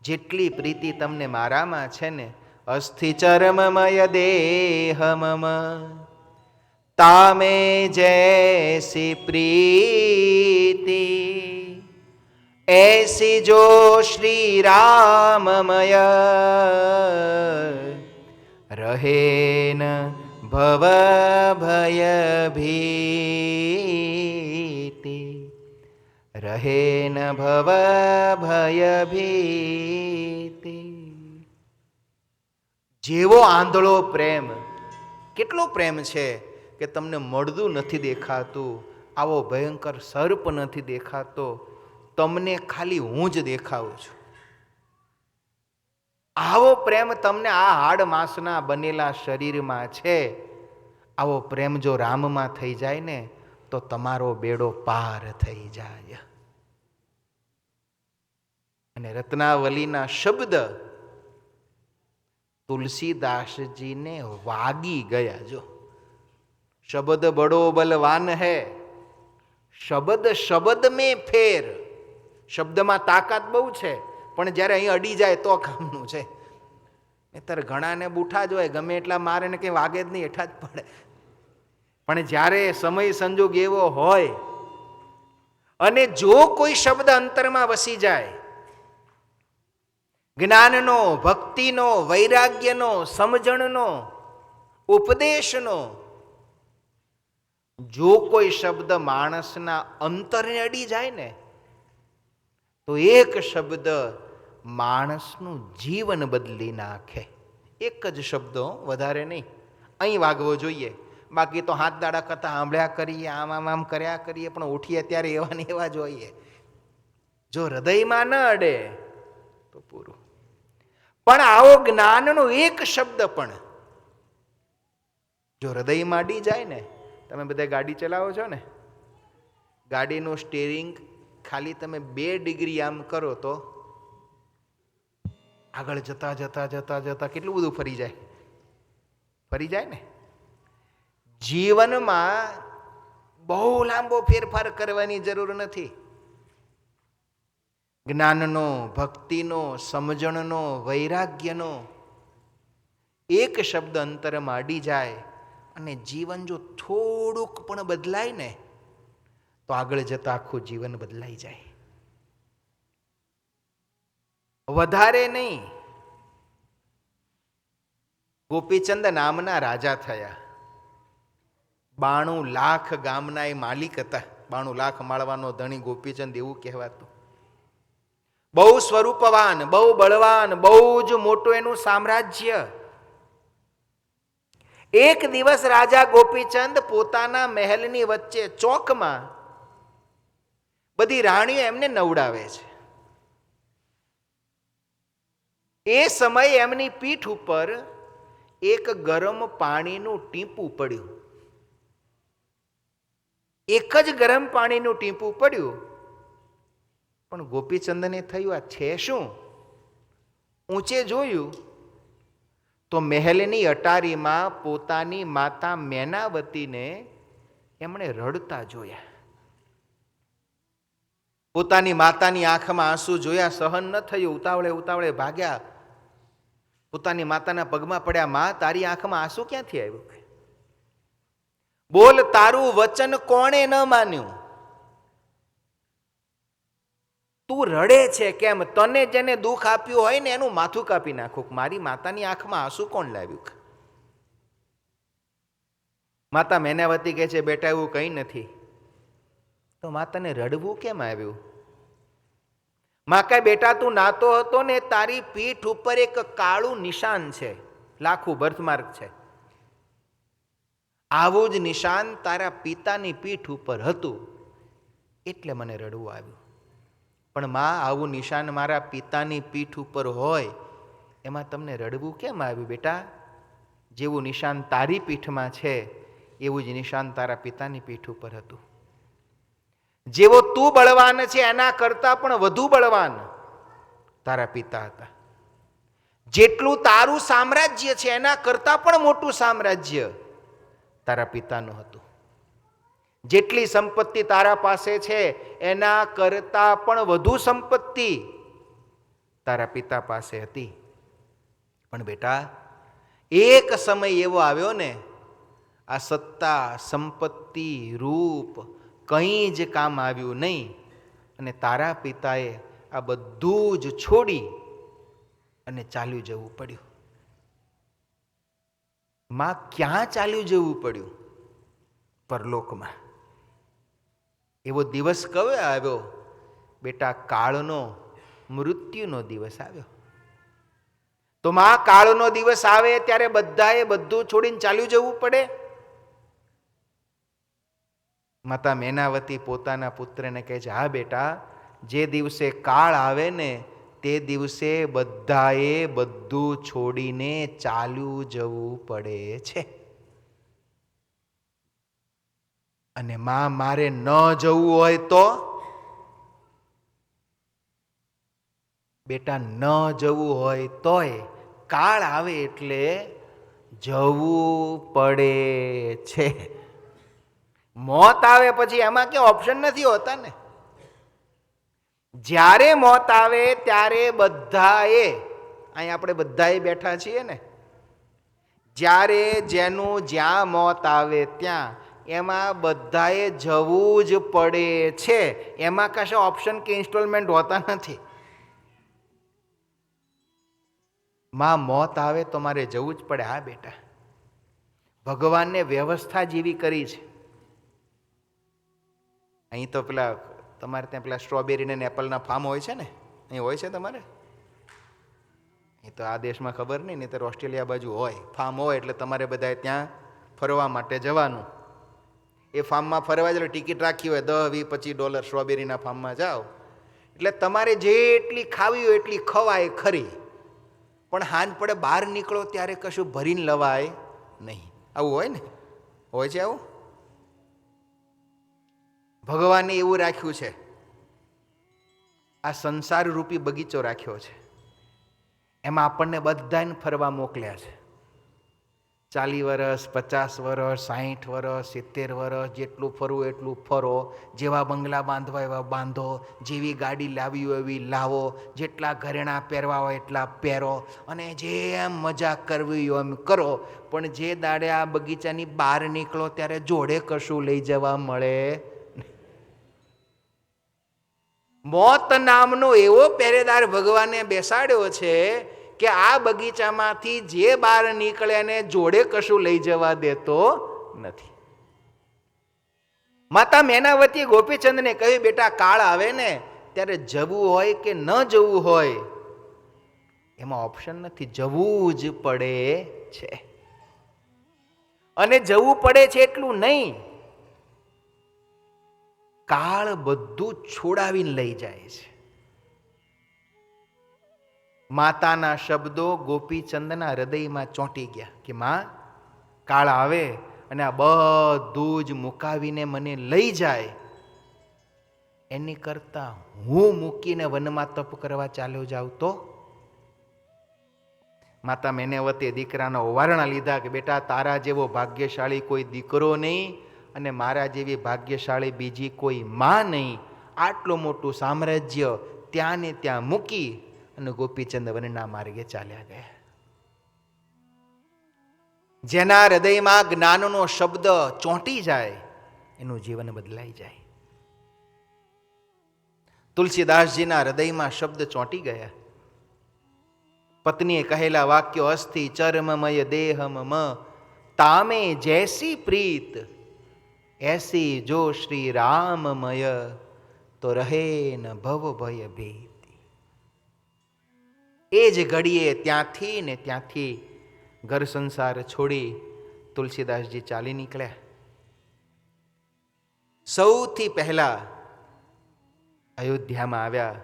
જેટલી પ્રીતિ તમને મારામાં છે ને, અસ્થિ ચરમમય દેહ મમ, તામે જૈસી પ્રીતિ ऐसी जो श्री राममय रहे न भव भय भीति, रहे न भव भय भीति. જેવો આંધળો પ્રેમ, કેટલો પ્રેમ છે કે તમને મળદું નથી દેખાતું, આવો ભયંકર સર્પ નથી દેખાતો, તમને ખાલી હું જ દેખાઉં છું. આવો પ્રેમ તમને આ હાડ માંસના બનેલા શરીરમાં છે. આવો પ્રેમ જો રામમાં થઈ જાય ને તો તમારો બેડો પાર થઈ જાય. અને રત્નાવલીના શબ્દ તુલસીદાસજીને વાગી ગયા. જો શબ્દ બડો બલવાન હૈ, શબ્દ શબ્દ મેં ફેર. શબ્દમાં તાકાત બહુ છે, પણ જ્યારે અહીં અડી જાય તો કામનું છે. નહીતર ઘણાને બૂઠા જ હોય, ગમે એટલા મારે ને કંઈ વાગે જ નહીં, હેઠા જ પડે. પણ જ્યારે સમય સંજોગ એવો હોય અને જો કોઈ શબ્દ અંતરમાં વસી જાય, જ્ઞાનનો, ભક્તિનો, વૈરાગ્યનો, સમજણનો, ઉપદેશનો, જો કોઈ શબ્દ માણસના અંતરને અડી જાય ને તો એક શબ્દ માણસનું જીવન બદલી નાખે. એક જ શબ્દ, વધારે નહીં. અહીં વાગવો જોઈએ, બાકી તો હાથ દાડા કરતા સાંભળ્યા કરીએ, આમ આમ આમ કર્યા કરીએ, પણ ઉઠીએ ત્યારે એવા ને એવા જોઈએ. જો હૃદયમાં ન અડે તો પૂરું. પણ આવો જ્ઞાનનો એક શબ્દ પણ જો હૃદયમાં અડી જાય ને, તમે બધા ગાડી ચલાવો છો ને, ગાડીનું સ્ટીરિંગ ખાલી તમે 2 ડિગ્રી આમ કરો તો આગળ જતા જતા જતા જતા કેટલું બધું ફરી જાય, ફરી જાય ને. જીવનમાં બહુ લાંબો ફેરફાર કરવાની જરૂર નથી. જ્ઞાનનો, ભક્તિનો, સમજણનો, વૈરાગ્યનો એક શબ્દ અંતરમાં અડી જાય અને જીવન જો થોડુંક પણ બદલાય ને તો આગળ જતા આખું જીવન બદલાઈ જાય. વધારે નહીં. ગોપીચંદ નામના રાજા થયા. 92 લાખ ગામના એ માલિક હતા. 92 લાખ માળવાનો ધણી ગોપીચંદ એવું કહેવાતું. બહુ સ્વરૂપવાન, બહુ બળવાન, બહુ જ મોટું એનું સામ્રાજ્ય. એક દિવસ રાજા ગોપીચંદ પોતાના મહેલની વચ્ચે ચોકમાં બધી રાણીઓ એમને નવડાવે છે. એ સમયે એમની પીઠ ઉપર એક ગરમ પાણીનું ટીપું પડ્યું. એક જ ગરમ પાણીનું ટીપું પડ્યું. પણ ગોપીચંદને થયું આ છે શું? ઊંચે જોયું તો મહેલની અટારીમાં પોતાની માતા મેનાવતીને એમણે રડતા જોયા. પોતાની માતાની આંખમાં આંસુ જોયા, સહન ન થયું, ઉતાવળે ઉતાવળે ભાગ્યા, પોતાની માતાના પગમાં પડ્યા. માં, તારી આંખમાં આંસુ ક્યાંથી આવ્યું? બોલ, તારું વચન કોણે ન માન્યું? તું રડે છે કેમ? તને જેને દુઃખ આપ્યું હોય ને એનું માથું કાપી નાખું. મારી માતાની આંખમાં આંસુ કોણ લાવ્યું? માતા મેનાવતી કહે છે, બેટા એવું કંઈ નથી. તો માતાને રડવું કેમ આવ્યું? માં કહે, બેટા તું નાતો હતો ને, તારી પીઠ ઉપર એક કાળું નિશાન છે, લાખું બર્થમાર્ક છે. આવું જ નિશાન તારા પિતાની પીઠ ઉપર હતું, એટલે મને રડવું આવ્યું. પણ માં, આવું નિશાન મારા પિતાની પીઠ ઉપર હોય એમાં તમને રડવું કેમ આવ્યું? બેટા, જેવું નિશાન તારી પીઠમાં છે એવું જ નિશાન તારા પિતાની પીઠ ઉપર હતું. જેવો તું બળવાન છે એના કરતા પણ વધુ બળવાન તારા પિતા હતા. જેટલું તારું સામ્રાજ્ય છે એના કરતા પણ મોટું સામ્રાજ્ય તારા પિતાનું હતું. જેટલી સંપત્તિ તારા પાસે છે એના કરતા પણ વધુ સંપત્તિ તારા પિતા પાસે હતી. પણ બેટા, એક સમય એવો આવ્યો ને, આ સત્તા, સંપત્તિ, રૂપ કંઈ જ કામ આવ્યું નહીં, અને તારા પિતાએ આ બધું જ છોડી અને ચાલ્યું જવું પડ્યું. માં, ક્યાં ચાલ્યું જવું પડ્યું? પરલોકમાં. એવો દિવસ કયો આવ્યો? બેટા, કાળનો, મૃત્યુનો દિવસ આવ્યો. તો માં, કાળનો દિવસ આવે ત્યારે બધાએ બધું છોડીને ચાલ્યું જવું પડે. માતા મેનાવતી પોતાના પુત્રને કહે છે, હા બેટા, જે દિવસે કાળ આવે ને તે દિવસે બધાએ બધું છોડીને ચાલ્યું જવું પડે છે. અને માં, મારે ન જવું હોય તો? બેટા, ન જવું હોય તોય કાળ આવે એટલે જવું પડે છે. મોત આવે પછી એમાં કે ઓપ્શન નથી હોતા ને. જ્યારે મોત આવે ત્યારે બધાએ, અહીં આપણે બધાએ બેઠા છીએ ને, જ્યારે જેનું જ્યાં મોત આવે ત્યાં એમાં બધાએ જવું જ પડે છે. એમાં કશા ઓપ્શન કે ઇન્સ્ટોલમેન્ટ હોતા નથી. માં, મોત આવે તો મારે જવું જ પડે. હા બેટા, ભગવાનને વ્યવસ્થા જેવી કરી છે. અહીં તો પેલા તમારે ત્યાં પેલા સ્ટ્રોબેરી ને એપલના ફાર્મ હોય છે ને, અહીં હોય છે તમારે? એ તો આ દેશમાં ખબર નહીં, નહીં તો ઓસ્ટ્રેલિયા બાજુ હોય. ફાર્મ હોય એટલે તમારે બધાએ ત્યાં ફરવા માટે જવાનું. એ ફાર્મમાં ફરવા જ ટિકિટ રાખી હોય $10-20-25 સ્ટ્રોબેરીના ફાર્મમાં જાઓ એટલે તમારે જેટલી ખાવી હોય એટલી ખવાય ખરી, પણ હાંજ પડે બહાર નીકળો ત્યારે કશું ભરીને લવાય નહીં. આવું હોય ને? હોય છે આવું? ભગવાને એવું રાખ્યું છે. આ સંસાર રૂપી બગીચો રાખ્યો છે, એમાં આપણને બધાને ફરવા મોકલ્યા છે. 40 વર્ષ, 50 વર્ષ, 60 વર્ષ, 70 વર્ષ, જેટલું ફરવું એટલું ફરો, જેવા બંગલા બાંધવા એવા બાંધો, જેવી ગાડી લાવી હોય એવી લાવો, જેટલા ઘરેણાં પહેરવા હોય એટલા પહેરો, અને જેમ મજા કરવી હોય એમ કરો. પણ જે દાડે આ બગીચાની બહાર નીકળો ત્યારે જોડે કશું લઈ જવા મળે. મોત નામનો એવો પહેરેદાર ભગવાને બેસાડ્યો છે કે આ બગીચામાંથી જે બહાર નીકળે એને જોડે કશું લઈ જવા દેતો નથી. માતા મેનાવતી ગોપીચંદને કહ્યું, બેટા, કાળ આવે ને ત્યારે જવું હોય કે ન જવું હોય એમાં ઓપ્શન નથી, જવું જ પડે છે. અને જવું પડે છે એટલું નહીં, કાળ બધું છોડાવીને લઈ જાય છે. માતાના શબ્દો ગોપીચંદના હૃદયમાં ચોંટી ગયા કે માં, કાળ આવે અને આ બધું જ મુકાવીને મને લઈ જાય એની કરતા હું મૂકીને વનમાં તપ કરવા ચાલ્યો જાઉં તો? માતા મેનાવતીએ દીકરાના ઓવારણા લીધા કે બેટા, તારા જેવો ભાગ્યશાળી કોઈ દીકરો નહીં અને મારા જેવી ભાગ્યશાળી બીજી કોઈ માં નહીં. આટલું મોટું સામ્રાજ્ય ત્યાં ને ત્યાં મૂકી અને ગોપીચંદ વનના માર્ગે ચાલ્યા ગયા. જેના હૃદયમાં જ્ઞાનનો શબ્દ ચોંટી જાય એનું જીવન બદલાઈ જાય. તુલસીદાસજીના હૃદયમાં શબ્દ ચોંટી ગયા. પત્નીએ કહેલા વાક્યો, અસ્થિ ચર્મમય દેહમ મ તામે જૈસી પ્રીત એસી જો શ્રી રામમય તો રહે ન ભવ ભય ભીતિ. એ જ ઘડીએ ત્યાંથી ને ત્યાંથી ઘર સંસાર છોડી તુલસીદાસજી ચાલી નીકળ્યા. સૌથી પહેલા અયોધ્યામાં આવ્યા.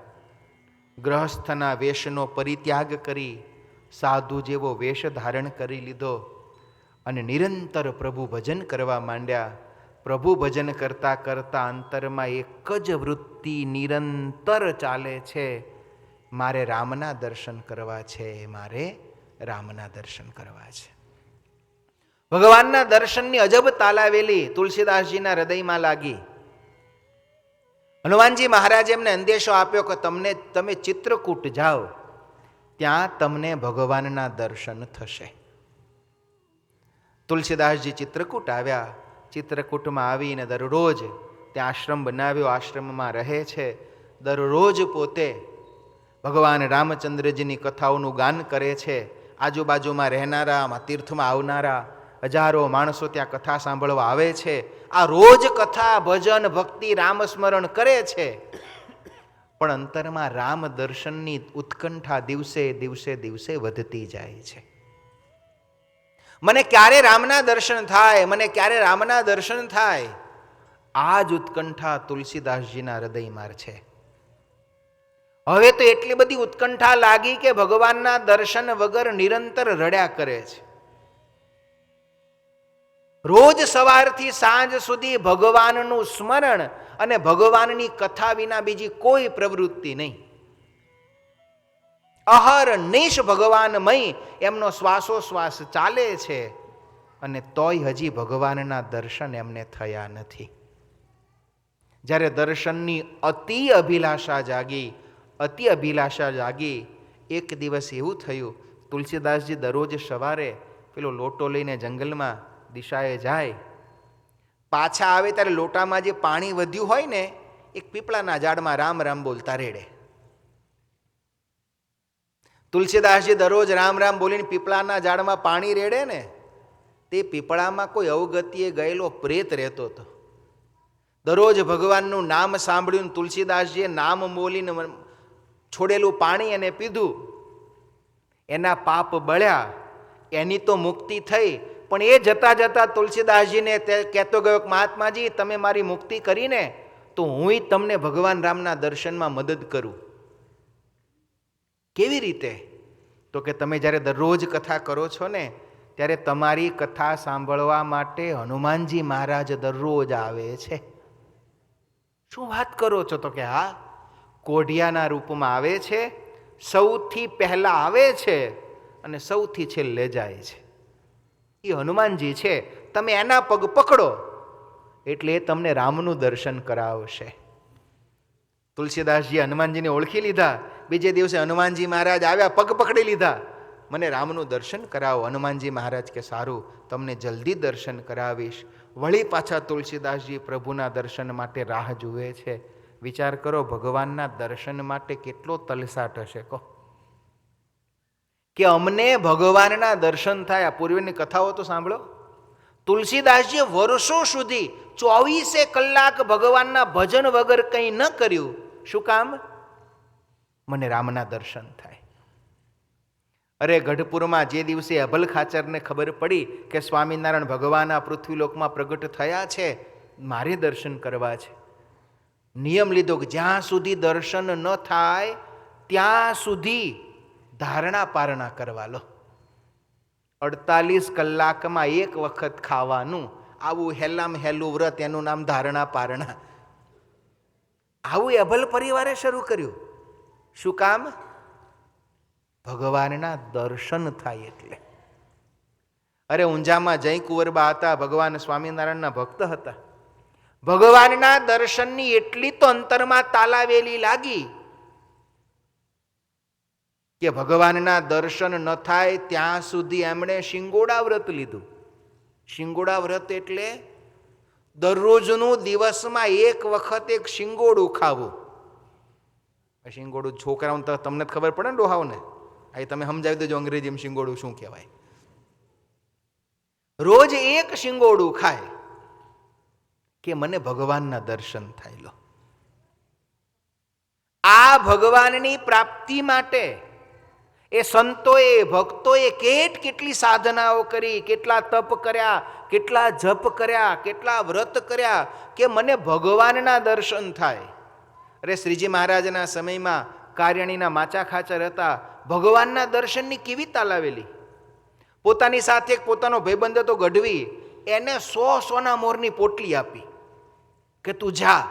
ગ્રહસ્થના વેશનો પરિત્યાગ કરી સાધુ જેવો વેશ ધારણ કરી લીધો અને નિરંતર પ્રભુ ભજન કરવા માંડ્યા. પ્રભુ ભજન કરતા કરતા અંતરમાં એક જ વૃત્તિ નિરંતર ચાલે છે, મારે રામના દર્શન કરવા છે, મારે રામના દર્શન કરવા છે. ભગવાનના દર્શનની અજબ તાલાવેલી તુલસીદાસજીના હૃદયમાં લાગી. હનુમાનજી મહારાજ એમને અંદેશો આપ્યો કે તમે ચિત્રકૂટ જાઓ, ત્યાં તમને ભગવાનના દર્શન થશે. તુલસીદાસજી ચિત્રકૂટ આવ્યા. ચિત્રકૂટમાં આવીને દરરોજ ત્યાં આશ્રમ બનાવ્યો, આશ્રમમાં રહે છે. દરરોજ પોતે ભગવાન રામચંદ્રજીની કથાઓનું ગાન કરે છે. આજુબાજુમાં રહેનારા, તીર્થમાં આવનારા હજારો માણસો ત્યાં કથા સાંભળવા આવે છે. આ રોજ કથા, ભજન, ભક્તિ, રામસ્મરણ કરે છે. પણ અંતરમાં રામ દર્શનની ઉત્કંઠા દિવસે દિવસે દિવસે વધતી જાય છે. મને ક્યારે રામના દર્શન થાય, મને ક્યારે રામના દર્શન થાય, આ જ ઉત્કંઠા તુલસીદાસજીના હૃદયમાં છે. હવે તો એટલી બધી ઉત્કંઠા લાગી કે ભગવાનના દર્શન વગર નિરંતર રડ્યા કરે છે. રોજ સવારથી સાંજ સુધી ભગવાનનું સ્મરણ અને ભગવાનની કથા વિના બીજી કોઈ પ્રવૃત્તિ નહીં. અહર્નિશ ભગવાનમય એમનો શ્વાસોશ્વાસ ચાલે છે, અને તોય હજી ભગવાનના દર્શન એમને થયા નથી. જ્યારે દર્શનની અતિ અભિલાષા જાગી, એક દિવસ એવું થયું, તુલસીદાસજી દરરોજ સવારે પેલો લોટો લઈને જંગલમાં દિશાએ જાય. પાછા આવે ત્યારે લોટામાં જે પાણી વધ્યું હોય ને, એક પીપળાના ઝાડમાં રામ રામ બોલતા રેડે. તુલસીદાસજી દરરોજ રામ રામ બોલીને પીપળાના ઝાડમાં પાણી રેડે ને, તે પીપળામાં કોઈ અવગતિએ ગયેલો પ્રેત રહેતો હતો. દરરોજ ભગવાનનું નામ સાંભળ્યું, તુલસીદાસજીએ નામ બોલીને છોડેલું પાણી એને પીધું. એના પાપ બળ્યા, એની તો મુક્તિ થઈ. પણ એ જતા જતા તુલસીદાસજીને કહેતો ગયો કે મહાત્માજી, તમે મારી મુક્તિ કરીને તો હું તમને ભગવાન રામના દર્શનમાં મદદ કરું. કેવી રીતે? તો કે તમે જ્યારે દરરોજ કથા કરો છો ને, ત્યારે તમારી કથા સાંભળવા માટે હનુમાનજી મહારાજ દરરોજ આવે છે. શું વાત કરો છો? તો કે હા, કોઢિયાના રૂપમાં આવે છે. સૌથી પહેલા આવે છે અને સૌથી છેલ્લે જાય છે. એ હનુમાનજી છે. તમે એના પગ પકડો એટલે એ તમને રામનું દર્શન કરાવશે. તુલસીદાસજી હનુમાનજીને ઓળખી લીધા. બીજે દિવસે હનુમાનજી મહારાજ આવ્યા, પગ પકડી લીધા, મને રામનું દર્શન કરાવો. હનુમાનજી મહારાજ કે સારું, તમને જલ્દી દર્શન કરાવીશ. વળી પાછા તુલસીદાસજી પ્રભુના દર્શન માટે રાહ જુએ છે. વિચાર કરો, ભગવાનના દર્શન માટે કેટલો તલસાટ હશે કહો, કે અમને ભગવાનના દર્શન થાય. આ પૂર્વની કથાઓ તો સાંભળો. તુલસીદાસજીએ વર્ષો સુધી 24 કલાક ભગવાનના ભજન વગર કંઈ ન કર્યું. શું કામ? મને રામના દર્શન થાય. અરે ગઢપુરમાં જે દિવસે અભલ ખાચરને ખબર પડી કે સ્વામિનારાયણ ભગવાન આ પૃથ્વીલોકમાં પ્રગટ થયા છે, મારે દર્શન કરવા છે, નિયમ લીધો કે જ્યાં સુધી દર્શન ન થાય ત્યાં સુધી ધારણા પારણા કરવા લો. 48 કલાકમાં એક વખત ખાવાનું, આવું હેલામ હેલું વ્રત, એનું નામ ધારણા પારણા. આવું અભલ પરિવારે શરૂ કર્યું. શું કામ? ભગવાનના દર્શન થાય એટલે. અરે ઊંઝામાં જય કુંવરબા હતા, ભગવાન સ્વામિનારાયણના ભક્ત હતા. ભગવાનના દર્શનની એટલી તો અંતરમાં તાલાવેલી લાગી કે ભગવાનના દર્શન ન થાય ત્યાં સુધી એમણે શિંગોડા વ્રત લીધું. શિંગોડા વ્રત એટલે દરરોજનું દિવસમાં એક વખત એક શિંગોડું ખાવું. શિંગોડું છોકરાઓને તો તમને જ ખબર પડે ને, ડોહાઓને. અહીં તમે સમજાવી દેજો અંગ્રેજીમાં શિંગોડું શું કહેવાય. રોજ એક શિંગોડું ખાય કે મને ભગવાનના દર્શન થાય. લો, આ ભગવાનની પ્રાપ્તિ માટે એ સંતોએ, ભક્તોએ કેટલી સાધનાઓ કરી, કેટલા તપ કર્યા, કેટલા જપ કર્યા, કેટલા વ્રત કર્યા કે મને ભગવાનના દર્શન થાય. અરે શ્રીજી મહારાજના સમયમાં કાર્યાણીના માચા ખાચર હતા. ભગવાનના દર્શનની કેવી તાલાવેલી. પોતાની સાથે એક પોતાનો ભાઈબંધ હતો ગઢવી, એને 100 સોના મોરની પોટલી આપી કે તું જા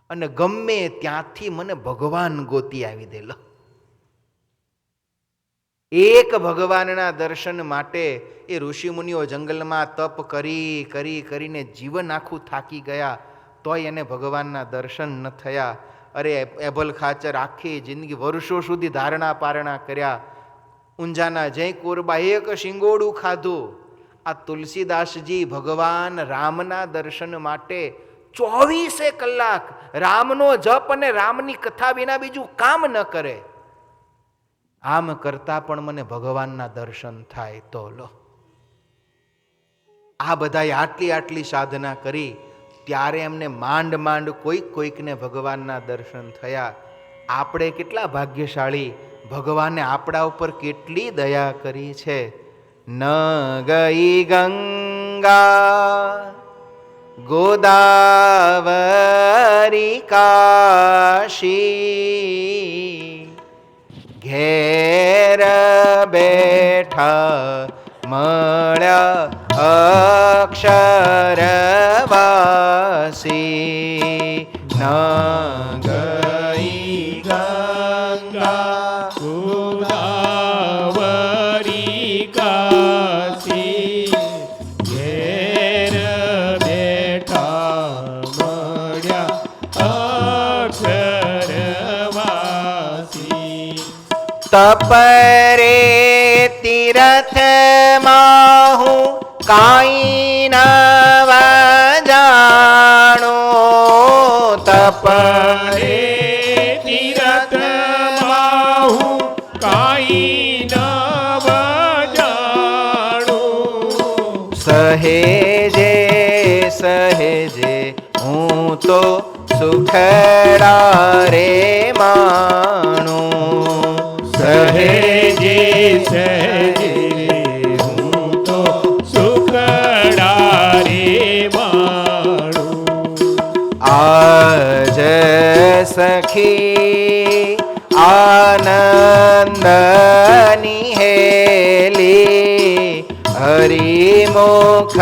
અને ગમે ત્યાંથી મને ભગવાન ગોતી આવી દે. લો, એક ભગવાનના દર્શન માટે એ ઋષિમુનિઓ જંગલમાં તપ કરીને જીવન આખું થાકી ગયા, તોય એને ભગવાનના દર્શન ન થયા. અરે એભલ ખાચર આખી જિંદગી વર્ષો સુધી ધારણા પારણા કર્યા, ઊંઝાના જય કોરબા એક શિંગોડું ખાધું. આ તુલસીદાસજી ભગવાન રામના દર્શન માટે 24 કલાક રામનો જપ અને રામની કથા વિના બીજું કામ ન કરે. આમ કરતા પણ મને ભગવાનના દર્શન થાય તો લો. આ બધાએ આટલી સાધના કરી ત્યારે એમને માંડ માંડ કોઈકને ભગવાનના દર્શન થયા. આપણે કેટલા ભાગ્યશાળી, ભગવાને આપણા ઉપર કેટલી દયા કરી છે. ન ગઈ ગંગા ગોદાવરી કાશી, ઘેર બેઠા મળ્યા અક્ષરવાસી. ન ગઈ ગંગા ગોદાવરી કાશી, ઘેર બેઠા મળ્યા અક્ષરવાસી. તપરે તીરથમાં હું કાંઈ નવ જાણું. તપરે તીરથમાં હું કાંઈ નવ જાણું. સહેજે સહેજે હું તો સુખડા રે માણું. સહેજે સહેજે હું તો સુખડા રે માણું. આજ સખી આનંદની હેલી, હરિમુખ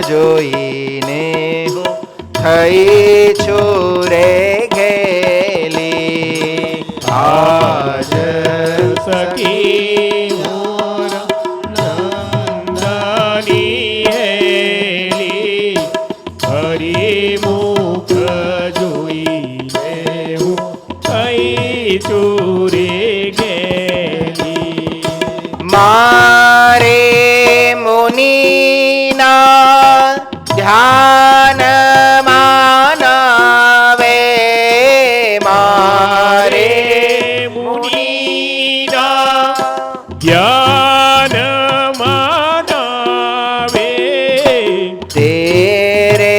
જોઈને હું થઈ છું રે ઘેલી. આજ સખી મોર નંદની હેલી, હરિમુખ જોઈને હું થઈ ચૂરે ગેલી. મારે મુનિના ધ્યાન માનવે, મારે મુનિના જ્ઞાન માનવે, તેરે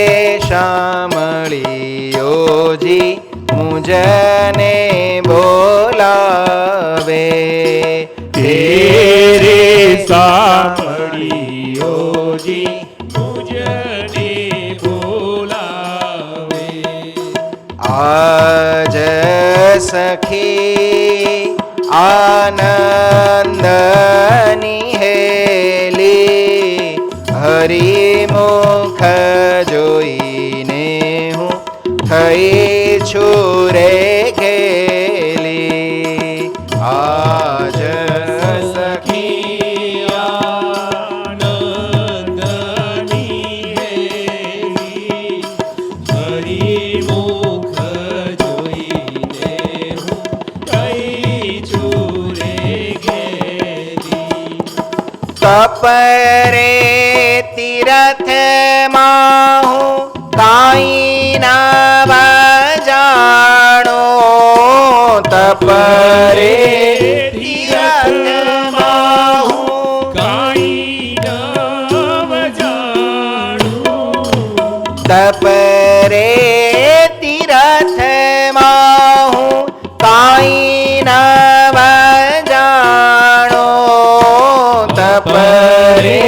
શામળિયોજી મુજને બોલાવે. તેરે સાંભળિયોજી મુજને બોલાવે. આજ સખી આનંદની હેલી, હરિમુખ જોઈને હું થઈ છું રે ઘેલી. આજ સખી આનંદની હેલી, હરિમુખ જોઈને હું થઈ ચૂરે ગેલી. તપરે તીરથમાં હું કાંઈ નવ જાણું. તપરે તીરથમાં હું કાંઈ નવ જાણું. તપરે તીરથમાં હું કાંઈ નવ જાણું. તપરે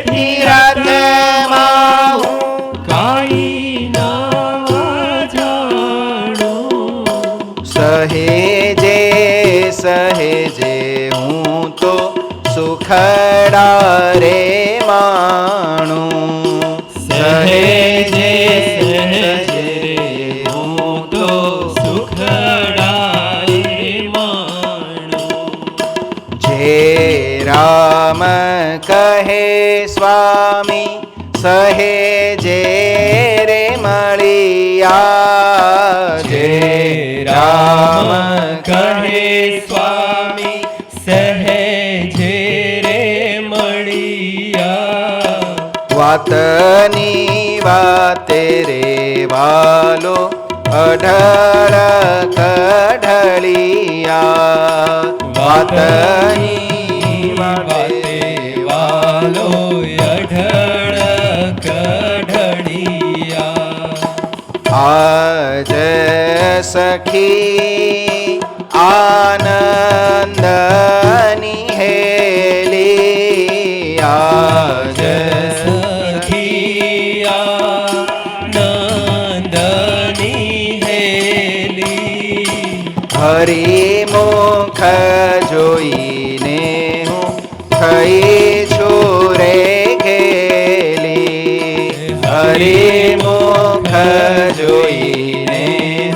તીરથમાં હું કાંઈ નવ જાણું. સહેજે સહેજે હું તો સુખડા રે માણું. સહેજે સહેજે હું તો સુખડા રે માણું. જે રામ કહે સ્વામી સહેજે રે મળિયા. જે કહે સ્વામી સહેજે રે મળિયા. વાતની વાતે રે વાલો અઢળ કઢળિયા. વાતની વાતે વાલો અઢળ કઢળિયા. આજ સખી આનંદની હેલી. આજ સખિયા નંદની હેલી. હરિમુખ જોઈને હું થઈ છું રે ઘેલી. હરિમુખ જોઈને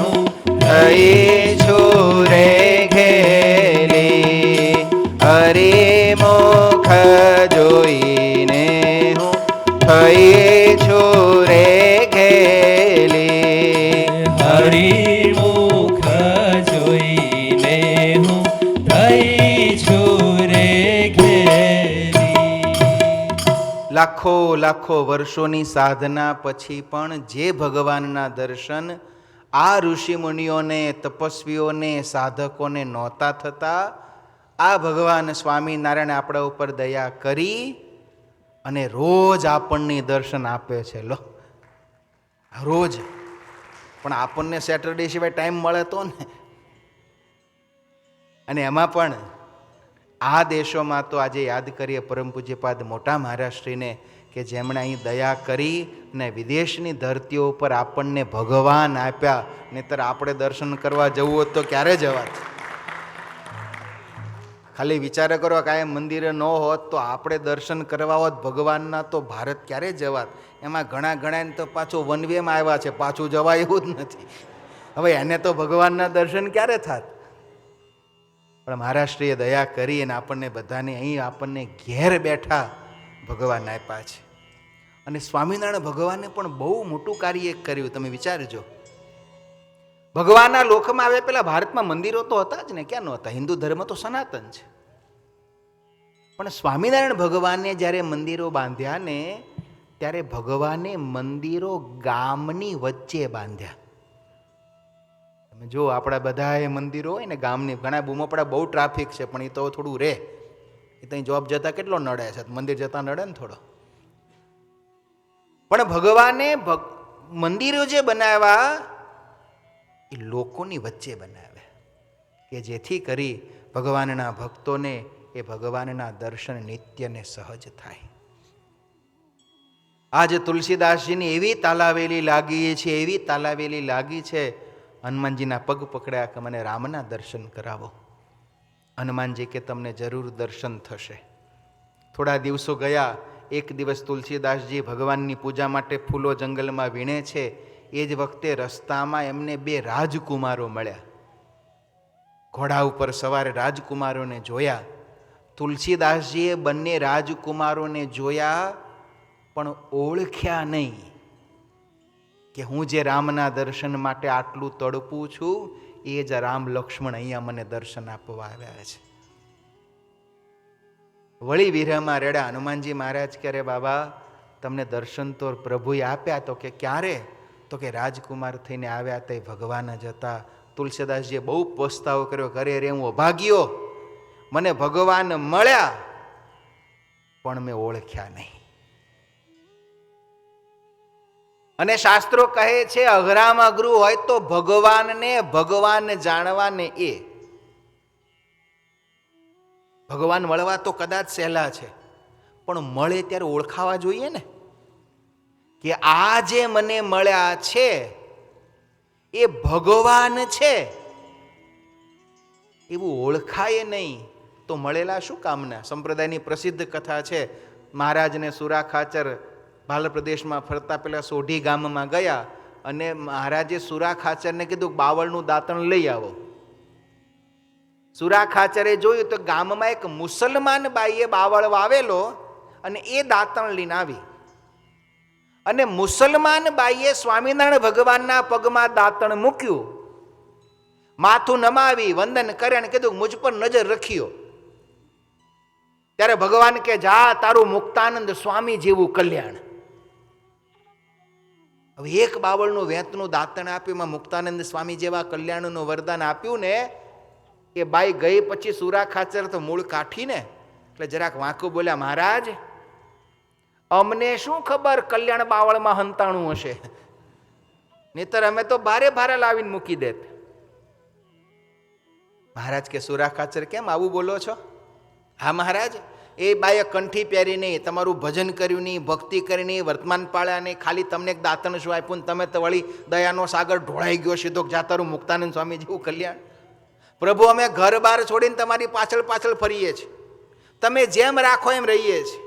હું થઈ છું રે ઘેલી. હરિમુખ જોઈને હું થઈ છું રે ઘેલી. હરિમુખ જોઈને હું થઈ છું રે ઘેરી. લાખો લાખો વર્ષોની સાધના પછી પણ જે ભગવાનના દર્શન આ ઋષિમુનિઓને, તપસ્વીઓને, સાધકોને નહોતા થતા, આ ભગવાન સ્વામિનારાયણ આપણા ઉપર દયા કરી અને રોજ આપણને દર્શન આપે છે. લો, રોજ. પણ આપણને સેટરડે સિવાય ટાઈમ મળે તો ને. અને એમાં પણ આ દેશોમાં તો આજે યાદ કરીએ પરમ પૂજ્યપાદ મોટા મહારાજશ્રીને કે જેમણે અહીં દયા કરી ને વિદેશની ધરતીઓ ઉપર આપણને ભગવાન આપ્યા. નહીંતર આપણે દર્શન કરવા જવું હોત તો ક્યારે જવાત? ખાલી વિચાર કરો, કાંઈ મંદિરે ન હોત તો આપણે દર્શન કરવા હોત ભગવાનના તો ભારત ક્યારે જવાત? એમાં ઘણા ઘણાને તો પાછું વન વેમાં આવ્યા છે, પાછું જવાય એવું જ નથી. હવે એને તો ભગવાનના દર્શન ક્યારે થાત? પણ મહારાષ્ટ્રીય દયા કરી અને આપણને બધાને અહીં આપણને ઘેર બેઠા ભગવાન આપ્યા છે. અને સ્વામિનારાયણ ભગવાને પણ બહુ મોટું કાર્ય કર્યું. તમે વિચારજો, ભગવાનના લોકમાં આવે પેલા ભારતમાં મંદિરો તો હતા જ ને, ક્યાં નહોતા? હિન્દુ ધર્મ તો સનાતન છે. પણ સ્વામિનારાયણ ભગવાને જ્યારે મંદિરો બાંધ્યા ને, ત્યારે ભગવાને મંદિરો ગામની વચ્ચે બાંધ્યા. જો આપણા બધા મંદિરો હોય ને ગામની, ઘણા બૂમોપડા બહુ ટ્રાફિક છે, પણ એ તો થોડું રહે. એ તો જોબ જતા કેટલો નડે છે, મંદિર જતા નડે ને થોડો. પણ ભગવાને મંદિરો જે બનાવ્યા એ લોકોની વચ્ચે બનાવ્યા કે જેથી કરી ભગવાનના ભક્તોને એ ભગવાનના દર્શન નિત્ય ને સહજ થાય. આજે તુલસીદાસજીની એવી તાલાવેલી લાગી છે, એવી તાલાવેલી લાગી છે. હનુમાનજીના પગ પકડ્યા કે મને રામના દર્શન કરાવો. હનુમાનજી કે તમને જરૂર દર્શન થશે. થોડા દિવસો ગયા. એક દિવસ તુલસીદાસજી ભગવાનની પૂજા માટે ફૂલો જંગલમાં વીણે છે. એ જ વખતે રસ્તામાં એમને બે રાજકુમારો મળ્યા. ઘોડા ઉપર સવારે રાજકુમારોને જોયા. તુલસીદાસજીએ બંને રાજકુમારોને જોયા પણ ઓળખ્યા નહીં કે હું જે રામના દર્શન માટે આટલું તડપું છું એ જ રામ લક્ષ્મણ અહીંયા મને દર્શન આપવા આવ્યા છે. વળી વિરહમાં રેડા. હનુમાનજી મહારાજ કહે, રે બાબા, તમને દર્શન તો પ્રભુએ આપ્યા. તો કે ક્યારે? તો કે રાજકુમાર થઈને આવ્યા તે ભગવાન જ હતા. તુલસીદાસજીએ બહુ પસ્તાવો કર્યો, કરે રે હું અભાગ્યો, મને ભગવાન મળ્યા પણ મેં ઓળખ્યા નહીં. અને શાસ્ત્રો કહે છે અઘરામાં અઘરું હોય તો ભગવાનને ભગવાન જાણવાને એ. ભગવાન મળવા તો કદાચ સહેલા છે, પણ મળે ત્યારે ઓળખાવા જોઈએ ને, કે આ જે મને મળ્યા છે એ ભગવાન છે એવું ઓળખાય નહીં તો મળેલા શું કામના? સંપ્રદાયની પ્રસિદ્ધ કથા છે. મહારાજને સુરા ખાચર ભાલ પ્રદેશમાં ફરતા પેલા સોઢી ગામમાં ગયા અને મહારાજે સુરા ખાચરને કીધું બાવળનું દાંતણ લઈ આવો. સુરા ખાચરે જોયું તો ગામમાં એક મુસલમાન બાઈએ બાવળ વાવેલો અને એ દાંતણ લઈને આવી. અને મુસલમાન બાઈએ સ્વામિનારાયણ ભગવાનના પગમાં દાંતણ મૂક્યું માથું નમાવી વંદન કરે અને કીધું મુજ પર નજર રખ્યો. ત્યારે ભગવાન કે જા, તારું મુક્તાનંદ સ્વામી જેવું કલ્યાણ. હવે એક બાવળનું વેતનું દાંતણ આપ્યું, એમાં મુક્તાનંદ સ્વામી જેવા કલ્યાણનું વરદાન આપ્યું ને, એ બાઈ ગઈ પછી સુરા ખાચર તો મૂળ કાઠીને એટલે જરાક વાંકું બોલ્યા, મહારાજ અમને શું ખબર કલ્યાણ બાવળમાં હંતાણું હશે, નહીતર અમે તો ભારે ભારે લાવીને મૂકી દેત. મહારાજ કે સુરા ખાચર કેમ આવું બોલો છો? હા મહારાજ, એ બાઈએ કંઠી પહેરી નહીં, તમારું ભજન કર્યું નહીં, ભક્તિ કરી નહીં, વર્તમાન પાળ્યા નહીં, ખાલી તમને એક દાંતણ શું આપ્યું ને તમે તો વળી દયાનો સાગર ઢોળાઈ ગયો સીધો, જાતારું મુક્તાનંદ સ્વામી જેવું કલ્યાણ. પ્રભુ અમે ઘર બાર છોડીને તમારી પાછળ પાછળ ફરીએ છીએ, તમે જેમ રાખો એમ રહીએ છીએ,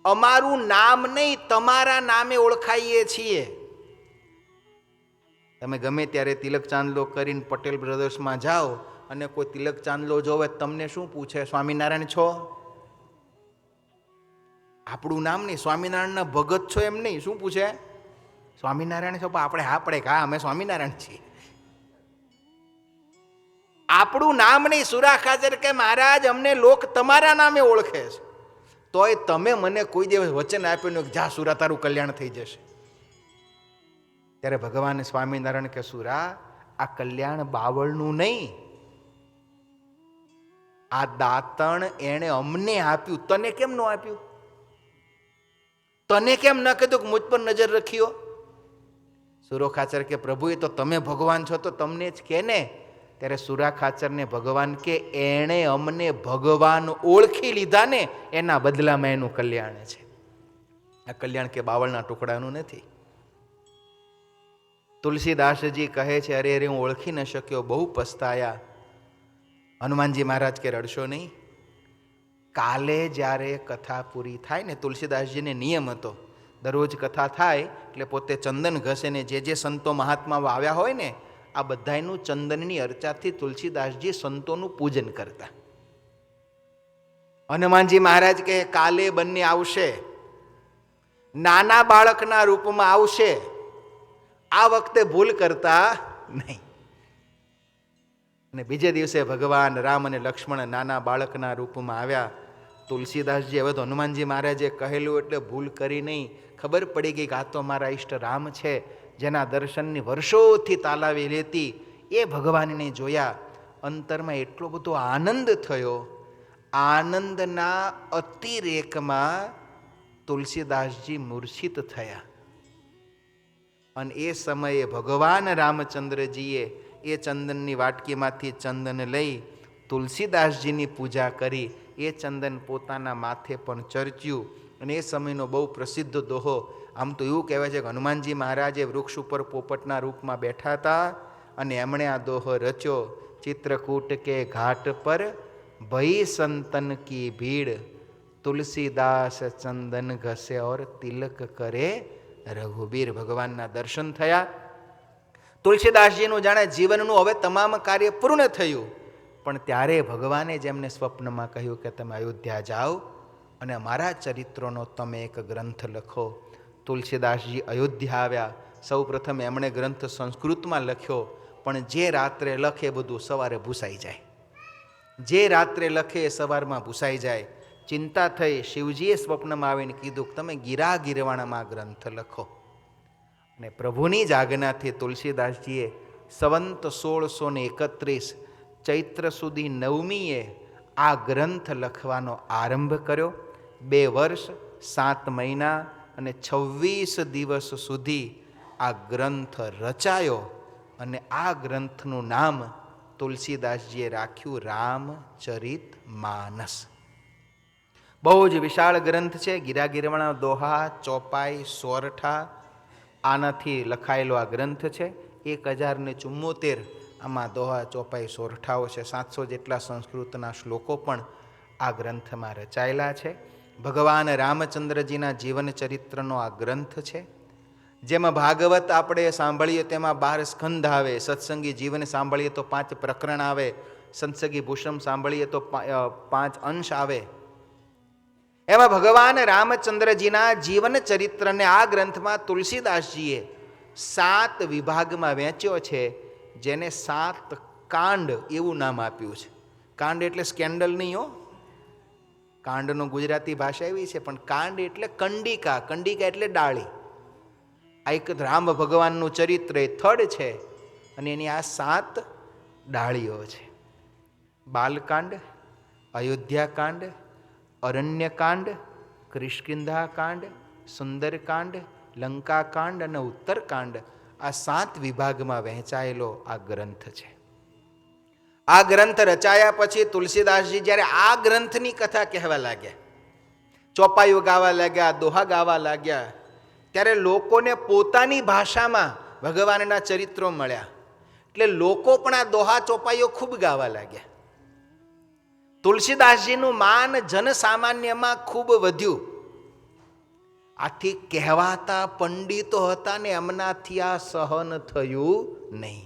અમારું નામ નહીં તમારા નામે ઓળખાઈએ છીએ. તમે ગમે ત્યારે તિલક ચાંદલો કરીને પટેલ બ્રધર્સમાં જાઓ અને કોઈ તિલક ચાંદલો જોવે તમને શું પૂછે, સ્વામિનારાયણ છો? આપણું નામ નહીં, સ્વામિનારાયણના ભગત છો એમ નહીં, શું પૂછે? સ્વામિનારાયણ છો? આપણે હા અમે સ્વામિનારાયણ છીએ. આપણું નામ નહીં. સુરા ખાચર કે મહારાજ અમને લોક તમારા નામે ઓળખે છે, તોય તમે મને કોઈ દિવસ વચન આપ્યું કે જા સુરા તારું કલ્યાણ થઈ જશે. ત્યારે ભગવાન સ્વામિનારાયણ કે સુરા, આ કલ્યાણ બાવળનું નહીં, આ દાંતણ એણે અમને આપ્યું, તને કેમ ન આપ્યું? તને કેમ ન કીધું કે મુજ પર નજર રખ્યો? સુરો ખાચર કે પ્રભુ એ તો તમે ભગવાન છો તો તમને જ કે ને. ત્યારે સુરા ખાચરને ભગવાન કે એણે અમને ભગવાન ઓળખી લીધા ને, એના બદલામાં એનું કલ્યાણ છે. આ કલ્યાણ કે બાવળના ટુકડાનું નથી. તુલસીદાસજી કહે છે, અરે અરે હું ઓળખી ન શક્યો, બહુ પસ્તાયા. હનુમાનજી મહારાજ કે રડશો નહીં, કાલે જ્યારે કથા પૂરી થાય ને, તુલસીદાસજીને નિયમ હતો દરરોજ કથા થાય એટલે પોતે ચંદન ઘસે ને જે જે સંતો મહાત્મા આવ્યા હોય ને, આ બધાનું ચંદનની અર્ચાથી તુલસીદાસજી સંતોનું પૂજન કરતા. હનુમાનજી મહારાજ કે કાલે બંને આવશે, નાના બાળકના રૂપમાં આવશે, આ વખતે ભૂલ કરતા નહીં. અને બીજે દિવસે ભગવાન રામ અને લક્ષ્મણ નાના બાળકના રૂપમાં આવ્યા. તુલસીદાસજી હવે તો હનુમાનજી મહારાજે કહેલું એટલે ભૂલ કરી નહીં. ખબર પડી ગઈ કે આ તો મારા ઈષ્ટ રામ છે, જેના દર્શનની વર્ષોથી તાલાવી લેતી, એ ભગવાનને જોયા. અંતરમાં એટલો બધો આનંદ થયો, આનંદના અતિરેકમાં તુલસીદાસજી મૂર્છિત થયા. અને એ સમયે ભગવાન રામચંદ્રજીએ એ ચંદનની વાટકીમાંથી ચંદન લઈ તુલસીદાસજીની પૂજા કરી. એ ચંદન પોતાના માથે પણ ચર્ચ્યું. અને એ સમયનો બહુ પ્રસિદ્ધ દોહો, આમ તો એવું કહેવાય છે કે હનુમાનજી મહારાજે વૃક્ષ ઉપર પોપટના રૂપમાં બેઠા હતા અને એમણે આ દોહો રચ્યો. ચિત્રકૂટ કે ઘાટ પર ભઈ સંતન કી ભીડ, તુલસીદાસ ચંદન ઘસે ઓર તિલક કરે રઘુબીર. ભગવાનના દર્શન થયા. તુલસીદાસજીનું જાણે જીવનનું હવે તમામ કાર્ય પૂર્ણ થયું. પણ ત્યારે ભગવાને જેમને સ્વપ્નમાં કહ્યું કે તમે અયોધ્યા જાઓ અને મારા ચરિત્રોનો તમે એક ગ્રંથ લખો. તુલસીદાસજી અયોધ્યા આવ્યા. સૌ પ્રથમ એમણે ગ્રંથ સંસ્કૃતમાં લખ્યો, પણ જે રાત્રે લખે બધું સવારે ભૂસાઈ જાય. જે રાત્રે લખે એ સવારમાં ભૂસાઈ જાય. ચિંતા થઈ. શિવજીએ સ્વપ્નમાં આવીને કીધું કે તમે ગિરા ગિરવાણામાં ગ્રંથ લખો. અને પ્રભુની જ આજ્ઞાથી તુલસીદાસજીએ સંવંત 1631 ચૈત્ર સુધી 9મીએ આ ગ્રંથ લખવાનો આરંભ કર્યો. 2 વર્ષ 7 મહિના અને 26 દિવસ સુધી આ ગ્રંથ રચાયો. અને આ ગ્રંથનું નામ તુલસીદાસજીએ રાખ્યું રામચરિત માનસ. બહુ જ વિશાળ ગ્રંથ છે. ગિરા ગિરવાણા, દોહા, ચોપાઈ, સોરઠા, આનાથી લખાયેલો આ ગ્રંથ છે. 1074 આમાં દોહા, ચોપાઈ, સોરઠાઓ છે. 700 જેટલા સંસ્કૃતના શ્લોકો પણ આ ગ્રંથમાં રચાયેલા છે. ભગવાન રામચંદ્રજીના જીવન ચરિત્રનો આ ગ્રંથ છે. જેમાં ભાગવત આપણે સાંભળીએ તેમાં 12 સ્કંદ આવે, સત્સંગી જીવન સાંભળીએ તો 5 પ્રકરણ આવે, સંત્સગી ભૂષણ સાંભળીએ તો 5 અંશ આવે. એમાં ભગવાન રામચંદ્રજીના જીવન ચરિત્રને આ ગ્રંથમાં તુલસીદાસજીએ 7 વિભાગમાં વહેંચ્યો છે. જેને 7 કાંડ એવું નામ આપ્યું છે. કાંડ એટલે સ્કેન્ડલ નહીં હો, કાંડનો ગુજરાતી ભાષા એવી છે, પણ કાંડ એટલે કંડિકા, કંડિકા એટલે ડાળી. આ એક રામ ભગવાનનું ચરિત્ર એ થડ છે અને એની આ 7 ડાળીઓ છે. બાલકાંડ, અયોધ્યાકાંડ, અરણ્યકાંડ, કિષ્કિંધાકાંડ, સુંદરકાંડ, લંકાકાંડ અને ઉત્તરકાંડ, આ 7 વિભાગમાં વહેંચાયેલો આ ગ્રંથ છે. આ ગ્રંથ રચાયા પછી તુલસીદાસજી જ્યારે આ ગ્રંથની કથા કહેવા લાગ્યા, ચોપાઈઓ ગાવા લાગ્યા, દોહા ગાવા લાગ્યા, ત્યારે લોકોને પોતાની ભાષામાં ભગવાનના ચરિત્રો મળ્યા. એટલે લોકો પણ આ દોહા ચોપાઈઓ ખૂબ ગાવા લાગ્યા. તુલસીદાસજીનું માન જનસામાન્યમાં ખૂબ વધ્યું. આથી કહેવાતા પંડિતો હતા ને એમનાથી આ સહન થયું નહીં.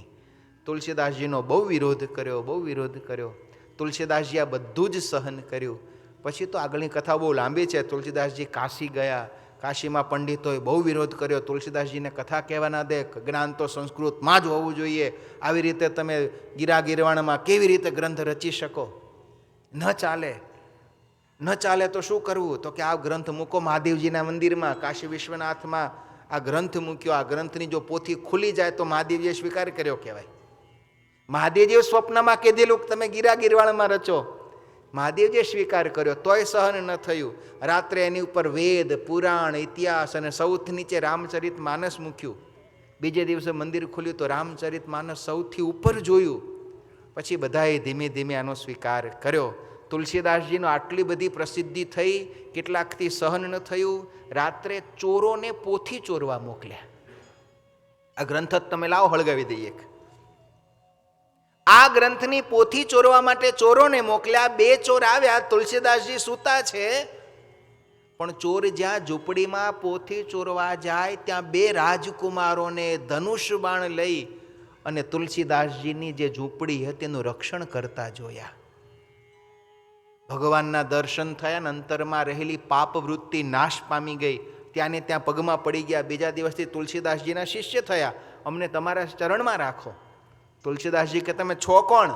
તુલસીદાસજીનો બહુ વિરોધ કર્યો. તુલસીદાસજી આ બધું જ સહન કર્યું. પછી તો આગળની કથા બહુ લાંબી છે. તુલસીદાસજી કાશી ગયા, કાશીમાં પંડિતોએ બહુ વિરોધ કર્યો. તુલસીદાસજીને કથા કહેવા ના દે, જ્ઞાન તો સંસ્કૃતમાં જ હોવું જોઈએ, આવી રીતે તમે ગીરા ગીરવાણમાં કેવી રીતે ગ્રંથ રચી શકો? ન ચાલે તો શું કરવું? તો કે આ ગ્રંથ મૂકો મહાદેવજીના મંદિરમાં, કાશી વિશ્વનાથમાં આ ગ્રંથ મૂક્યો. આ ગ્રંથની જો પોથી ખુલી જાય તો મહાદેવજીએ સ્વીકાર કર્યો કહેવાય. મહાદેવજીએ સ્વપ્નમાં કીધેલું કે તમે ગીરા ગીરવાણમાં રચો, મહાદેવજીએ સ્વીકાર કર્યો, તોય સહન ન થયું. રાત્રે એની ઉપર વેદ, પુરાણ, ઇતિહાસ અને સૌથી નીચે રામચરિત માનસ મૂક્યું. બીજે દિવસે મંદિર ખુલ્યું તો રામચરિત માનસ સૌથી ઉપર જોયું. પછી બધાએ ધીમે ધીમે આનો સ્વીકાર કર્યો. તુલસીદાસજીનો આટલી બધી પ્રસિદ્ધિ થઈ, કેટલાકથી સહન ન થયું. રાત્રે ચોરોને પોથી ચોરવા મોકલ્યા. આ ગ્રંથ તમે લાવો, હળગાવી દઈએ. આ ગ્રંથની પોથી ચોરવા માટે ચોરોને મોકલ્યા. 2 ચોર આવ્યા, તુલસીદાસજી સૂતા છે, પણ ચોર જ્યાં ઝૂંપડીમાં પોથી ચોરવા જાય ત્યાં 2 રાજકુમારોને ધનુષ બાણ લઈ અને તુલસીદાસજીની જે ઝૂંપડી હતી તેનું રક્ષણ કરતા જોયા. ભગવાનના દર્શન થયા ને અંતરમાં રહેલી પાપ વૃત્તિ નાશ પામી ગઈ. ત્યાં ને ત્યાં પગમાં પડી ગયા. બીજા દિવસથી તુલસીદાસજીના શિષ્ય થયા. અમને તમારા ચરણમાં રાખો. તુલસીદાસજી કે તમે છો કોણ?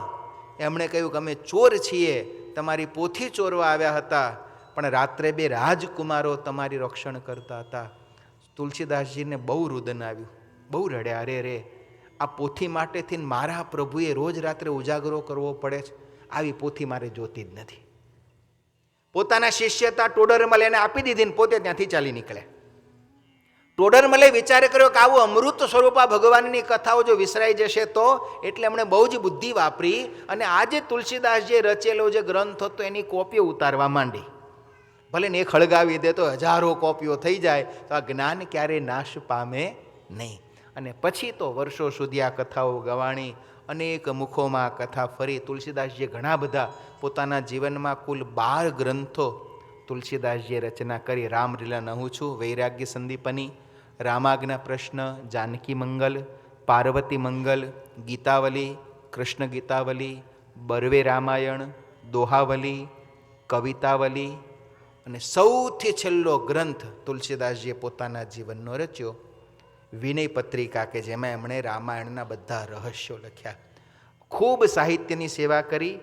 એમણે કહ્યું કે અમે ચોર છીએ, તમારી પોથી ચોરવા આવ્યા હતા, પણ રાત્રે 2 રાજકુમારો તમારી રક્ષણ કરતા હતા. તુલસીદાસજીને બહુ રુદન આવ્યું, બહુ રડ્યા. અરે રે, આ પોથી માટેથી મારા પ્રભુએ રોજ રાત્રે ઉજાગરો કરવો પડે છે, આવી પોથી મારે જોતી જ નથી. પોતાના શિષ્યતા ટોડરમલ એને આપી દીધી ને પોતે ત્યાંથી ચાલી નીકળ્યા. ટોડરમલે વિચાર કર્યો કે આવું અમૃત સ્વરૂપા ભગવાનની કથાઓ જો વિસરાઈ જશે તો, એટલે એમણે બહુ જ બુદ્ધિ વાપરી અને આજે તુલસીદાસજીએ રચેલો જે ગ્રંથ હતો એની કોપીઓ ઉતારવા માંડી. ભલે ને એક હળગાવી દે તો 1000 કોપીઓ થઈ જાય તો આ જ્ઞાન ક્યારે નાશ પામે નહીં. અને પછી તો વર્ષો સુધી આ કથાઓ ગવાણી, અનેક મુખોમાં કથા ફરી. તુલસીદાસજીએ ઘણા બધા પોતાના જીવનમાં કુલ 12 ગ્રંથો તુલસીદાસજીએ રચના કરી. રામલીલા નહું છું, વૈરાગ્ય સંદીપની, રામાજ્ઞા પ્રશ્ન, જાનકી મંગલ, પાર્વતી મંગલ, ગીતાવલી, કૃષ્ણ ગીતાવલી, બરવે રામાયણ, દોહાવલી, કવિતાવલી અને સૌથી છેલ્લો ગ્રંથ તુલસીદાસજીએ પોતાના જીવનનો રચ્યો, વિનય પત્રિકા, કે જેમાં એમણે રામાયણના બધા રહસ્યો લખ્યા. ખૂબ સાહિત્યની સેવા કરી,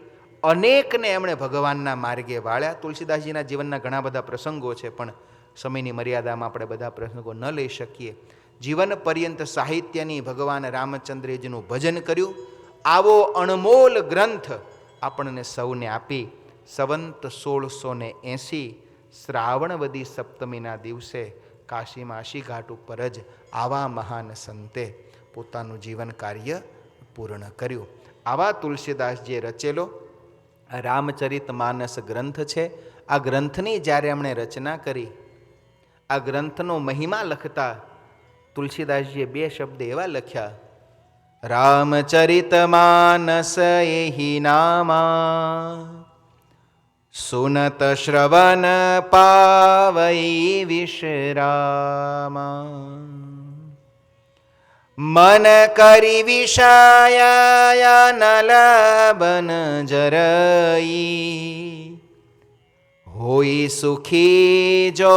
અનેકને એમણે ભગવાનના માર્ગે વાળ્યા. તુલસીદાસજીના જીવનના ઘણા બધા પ્રસંગો છે, પણ સમયની મર્યાદામાં આપણે બધા પ્રસંગો ન લઈ શકીએ. જીવન પર્યંત સાહિત્યની ભગવાન રામચંદ્રજીનું ભજન કર્યું. આવો અણમોલ ગ્રંથ આપણને સૌને આપી સંવંત 1680 શ્રાવણવદી સપ્તમીના દિવસે કાશીમાં આશી ઘાટ ઉપર જ આવા મહાન સંતે પોતાનું જીવન કાર્ય પૂર્ણ કર્યું. આવા તુલસીદાસજીએ રચેલો રામચરિત માનસ ગ્રંથ છે. આ ગ્રંથની જ્યારે એમણે રચના કરી, આ ગ્રંથનો મહિમા લખતા તુલસીદાસજીએ 2 શબ્દ એવા લખ્યા, રામચરિત માનસ એહી નામા, સુનત શ્રવણ પાવઈ વિશ્રામા, મન કરી વિષાયા નલબન જરઈ, હોઈ સુખી જો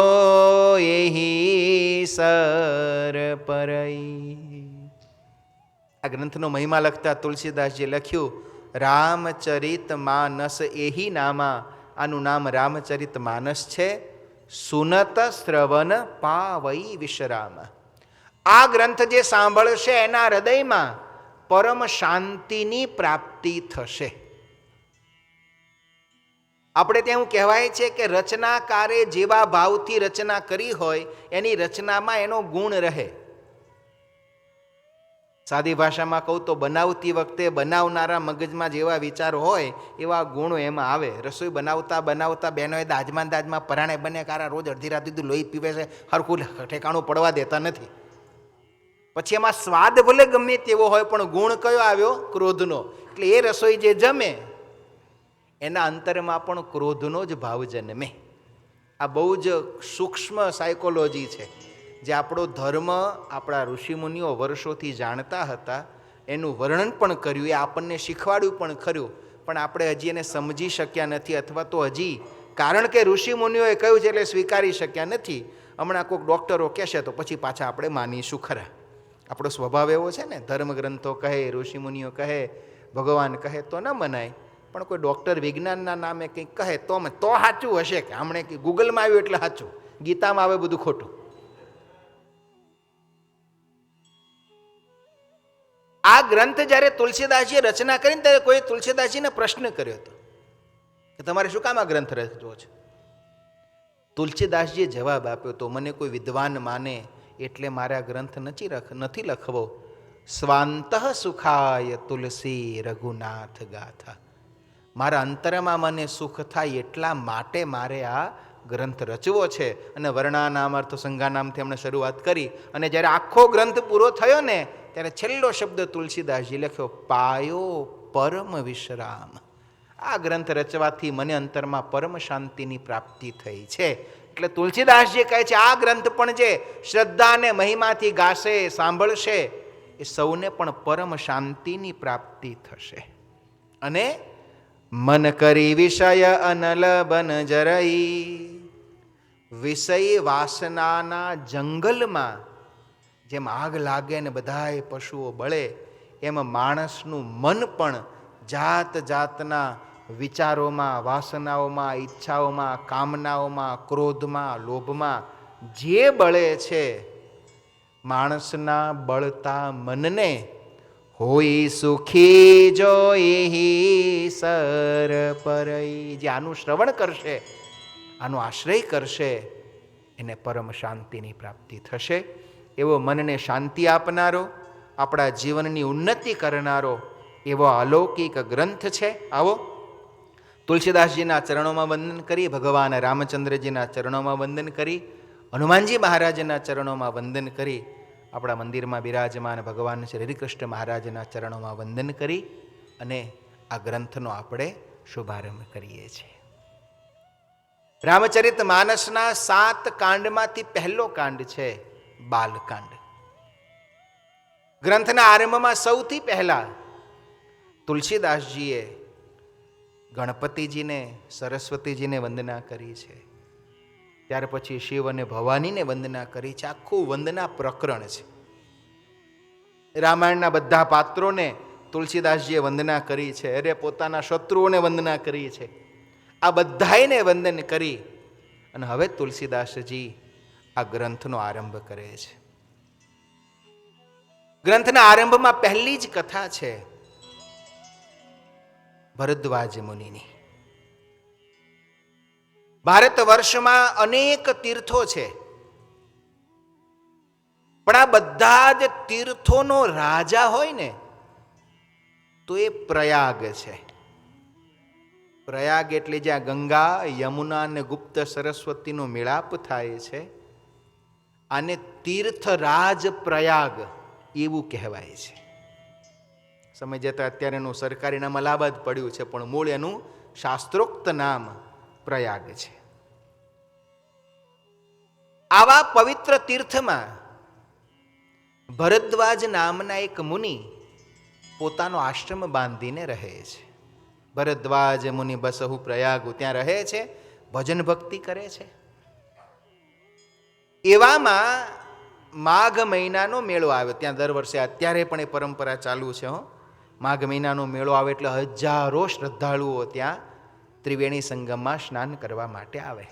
એહી સર પરઈ. આ ગ્રંથનો મહિમા લખતા તુલસીદાસજીએ લખ્યું, રામચરિત માનસ એહી નામા. આનું નામ રામચરિત માનસ છે. સુનત શ્રવણ પાવઈ વિશ્રામ. આ ગ્રંથ જે સાંભળશે એના હૃદયમાં પરમ શાંતિની પ્રાપ્તિ થશે. આપણે ત્યાં કહેવાય છે કે રચનાકારે જેવા ભાવથી રચના કરી હોય એની રચનામાં એનો ગુણ રહે. સાદી ભાષામાં કહું તો બનાવતી વખતે બનાવનારા મગજમાં જેવા વિચાર હોય એવા ગુણો એમાં આવે. રસોઈ બનાવતા બનાવતા બહેનોએ દાજમાં પરાણે બને કારા રોજ અડધી રાત સુધી લોહી પીવે છે, હરખું ઠેકાણું પડવા દેતા નથી. પછી એમાં સ્વાદ ભલે ગમે તેવો હોય પણ ગુણ કયો આવ્યો? ક્રોધનો. એટલે એ રસોઈ જે જમે એના અંતરમાં પણ ક્રોધનો જ ભાવ જન્મે. આ બહુ જ સૂક્ષ્મ સાયકોલોજી છે, જે આપણો ધર્મ આપણા ઋષિમુનિઓ વર્ષોથી જાણતા હતા. એનું વર્ણન પણ કર્યું, એ આપણને શીખવાડ્યું પણ ખરું, પણ આપણે હજી એને સમજી શક્યા નથી, અથવા તો હજી કારણ કે ઋષિમુનિઓએ કહ્યું છે એટલે સ્વીકારી શક્યા નથી. હમણાં કોઈક ડૉક્ટરો કહેશે તો પછી પાછા આપણે માનીશું ખરા. આપણો સ્વભાવ એવો છે ને, ધર્મગ્રંથો કહે, ઋષિમુનિઓ કહે, ભગવાન કહે તો ન મનાય, પણ કોઈ ડૉક્ટર વિજ્ઞાનના નામે કંઈક કહે તો સાચું હશે. કે હમણે ગૂગલમાં આવ્યું એટલે સાચું, ગીતામાં આવે બધું ખોટું. આ ગ્રંથ જ્યારે તુલસીદાસજીએ રચના કરીને ત્યારે કોઈ તુલસીદાસજીને પ્રશ્ન કર્યો હતો કે તમારે શું કામ આ ગ્રંથ રચવો છે? તુલસીદાસજીએ જવાબ આપ્યો હતો, મને કોઈ વિદ્વાન માને એટલે મારે આ ગ્રંથ નથી લખવો. સ્વાંતઃ સુખાય તુલસી રઘુનાથ ગાથા. મારા અંતરમાં મને સુખ થાય એટલા માટે મારે આ ગ્રંથ રચવો છે. અને વર્ણાનામર્થ સંજ્ઞાનામથી એમણે શરૂઆત કરી, અને જ્યારે આખો ગ્રંથ પૂરો થયો ને ત્યારે છેલ્લો શબ્દ તુલસીદાસજી લખ્યો, પાયો પરમ વિશ્રામ. આ ગ્રંથ રચવાથી મને અંતરમાં પરમ શાંતિની પ્રાપ્તિ થઈ છે. એટલે તુલસીદાસજી કહે છે આ ગ્રંથ પણ જે શ્રદ્ધા અને મહિમાથી ગાશે, સાંભળશે, એ સૌને પણ પરમ શાંતિની પ્રાપ્તિ થશે. અને મન કરી વિષય અનલ બન જરઈ. વિષય વાસનાના જંગલમાં જેમ આગ લાગે ને બધાય પશુઓ બળે, એમ માણસનું મન પણ જાત જાતના વિચારોમાં, વાસનાઓમાં, ઈચ્છાઓમાં, કામનાઓમાં, ક્રોધમાં, લોભમાં જે બળે છે, માણસના બળતા મનને હોય સુખી જોઈ સર પરઈ. જે આનું શ્રવણ કરશે, આનો આશ્રય કરશે, એને પરમ શાંતિની પ્રાપ્તિ થશે. એવો મનને શાંતિ આપનારો, આપણા જીવનની ઉન્નતિ કરનારો એવો અલૌકિક ગ્રંથ છે. આવો તુલસીદાસજીના ચરણોમાં વંદન કરી, ભગવાન રામચંદ્રજીના ચરણોમાં વંદન કરી, હનુમાનજી મહારાજના ચરણોમાં વંદન કરી, આપણા મંદિરમાં બિરાજમાન ભગવાન શ્રી હરિકૃષ્ણ મહારાજના ચરણોમાં વંદન કરી અને આ ગ્રંથનો આપણે શુભારંભ કરીએ છીએ. રામચરિત માનસના 7 કાંડમાંથી પહેલો કાંડ છે બાલકાંડ. ગ્રંથના આરંભમાં સૌથી પહેલા તુલસીદાસજીએ ગણપતિજીને, સરસ્વતીજીને વંદના કરી છે. ત્યાર પછી શિવ અને ભવાનીને વંદના કરી છે. આખું વંદના પ્રકરણ છે. રામાયણના બધા પાત્રોને તુલસીદાસજીએ વંદના કરી છે. અરે પોતાના શત્રુઓને વંદના કરી છે. આ બધાને વંદન કરી અને હવે તુલસીદાસજી આ ગ્રંથનો આરંભ કરે છે. ગ્રંથના આરંભમાં પહેલી જ કથા છે ભરદ્વાજ મુનિની. ભારત વર્ષમાં અનેક તીર્થો છે, પણ આ બધા જ તીર્થોનો રાજા હોય ને તો એ પ્રયાગ છે. પ્રયાગ એટલે જ્યાં ગંગા, યમુના અને ગુપ્ત સરસ્વતીનો મેળાપ થાય છે, આને તીર્થરાજ પ્રયાગ એવું કહેવાય છે. સમય જતાં અત્યારે એનું સરકારી નામ અલ્હાબાદ પડ્યું છે, પણ મૂળ એનું શાસ્ત્રોક્ત નામ પ્રયાગ છે. આવા પવિત્ર તીર્થમાં ભરદ્વાજ નામના એક મુનિ પોતાનો આશ્રમ બાંધીને રહે છે. ભરદ્વાજ મુનિ બસહુ પ્રયાગ, ત્યાં રહે છે, ભજન ભક્તિ કરે છે. એવામાં માઘ મહિનાનો મેળો આવ્યો ત્યાં દર વર્ષે, અત્યારે પણ એ પરંપરા ચાલુ છે. માઘ મહિનાનો મેળો આવે એટલે હજારો શ્રદ્ધાળુઓ ત્યાં ત્રિવેણી સંગમમાં સ્નાન કરવા માટે આવે.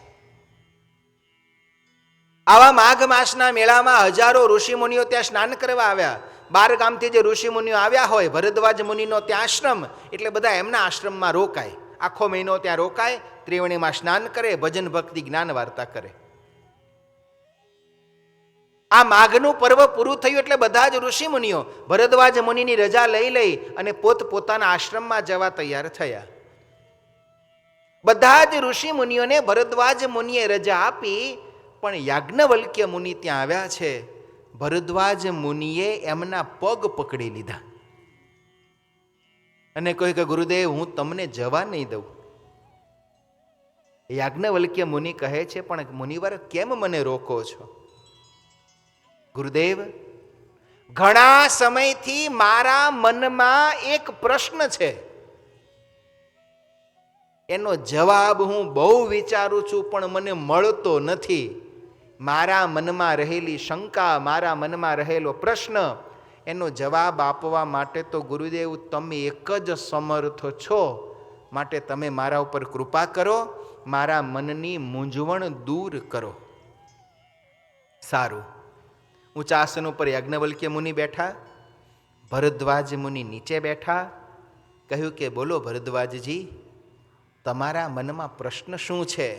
આવા માઘ માસના મેળામાં હજારો ઋષિમુનિઓ ત્યાં સ્નાન કરવા આવ્યા. 12 ગામથી જે ઋષિમુનિઓ આવ્યા હોય, ભરદ્વાજ મુનિનો ત્યાં આશ્રમ, એટલે બધા એમના આશ્રમમાં રોકાય. આખો મહિનો ત્યાં રોકાય, ત્રિવેણીમાં સ્નાન કરે, ભજન ભક્તિ જ્ઞાન વાર્તા કરે. આ માઘનું પર્વ પૂરું થયું એટલે બધા જ ઋષિમુનિઓ ભરદ્વાજ મુનિની રજા લઈ અને પોતપોતાના આશ્રમમાં જવા તૈયાર થયા. બધા જ ઋષિમુનિઓને ભરદ્વાજ મુનિએ રજા આપી, પણ યાજ્ઞવલ્ક્ય મુનિ ત્યાં આવ્યા છે. ભરદ્વાજ મુનિએ એમના પગ પકડી લીધા અને કહ્યું કે ગુરુદેવ, હું તમને જવા નહીં દઉં. યાજ્ઞવલ્ક્ય મુનિ કહે છે, પણ મુનિવર, કેમ મને રોકો છો? ગુરુદેવ, ઘણા સમયથી મારા મનમાં એક પ્રશ્ન છે, એનો જવાબ હું બહુ વિચારું છું, પણ મને મળતો નથી. મારા મનમાં રહેલી શંકા, મારા મનમાં રહેલો પ્રશ્ન, એનો જવાબ આપવા માટે તો ગુરુદેવ તમે એક જ સમર્થ છો. માટે તમે મારા ઉપર કૃપા કરો, મારા મનની મૂંઝવણ દૂર કરો. સારું. ઊંચા આસન ઉપર યાજ્ઞવલ્ક્ય મુનિ બેઠા, ભરદ્વાજ મુનિ નીચે બેઠા. કહ્યું કે બોલો ભરદ્વાજજી, તમારા મનમાં પ્રશ્ન શું છે?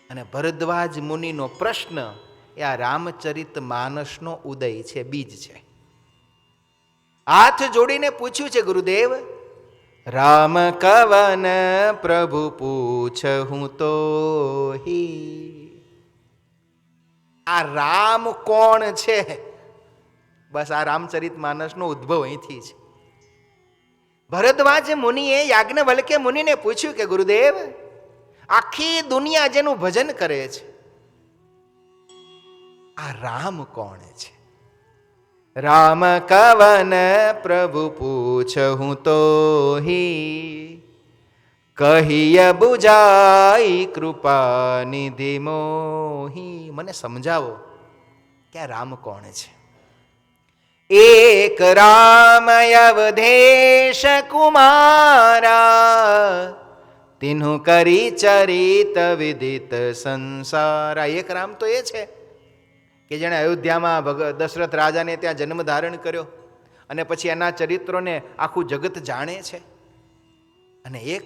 અને ભરદ્વાજ મુનિનો પ્રશ્ન એ આ રામચરિત માનસનો ઉદય છે, બીજ છે. હાથ જોડીને પૂછ્યું છે, ગુરુદેવ, રામ કવન પ્રભુ પૂછું તો હી. આ રામ કોણ છે? બસ આ રામચરિત માનસનો ઉદ્ભવ અહીંથી છે. ભરદ્વાજ મુનિએ યાજ્ઞવલ્ક્ય મુનિને પૂછ્યું કે ગુરુદેવ, આખી દુનિયા જેનું ભજન કરે છે, આ રામ કોણ છે? રામ કવન પ્રભુ પૂછું તો હી, કહિય બુજાઈ કૃપા નિધિ મોહી. મને સમજાવો કે આ રામ કોણ છે? એક રામ અવધેશ કુમારા, તિન્હુ કરી ચરિત વિદિત સંસારા. એક રામ તો એ છે કે જેણે અયોધ્યામાં દશરથ રાજાને ત્યાં જન્મ ધારણ કર્યો અને પછી એના ચરિત્રોને આખું જગત જાણે છે. અને એક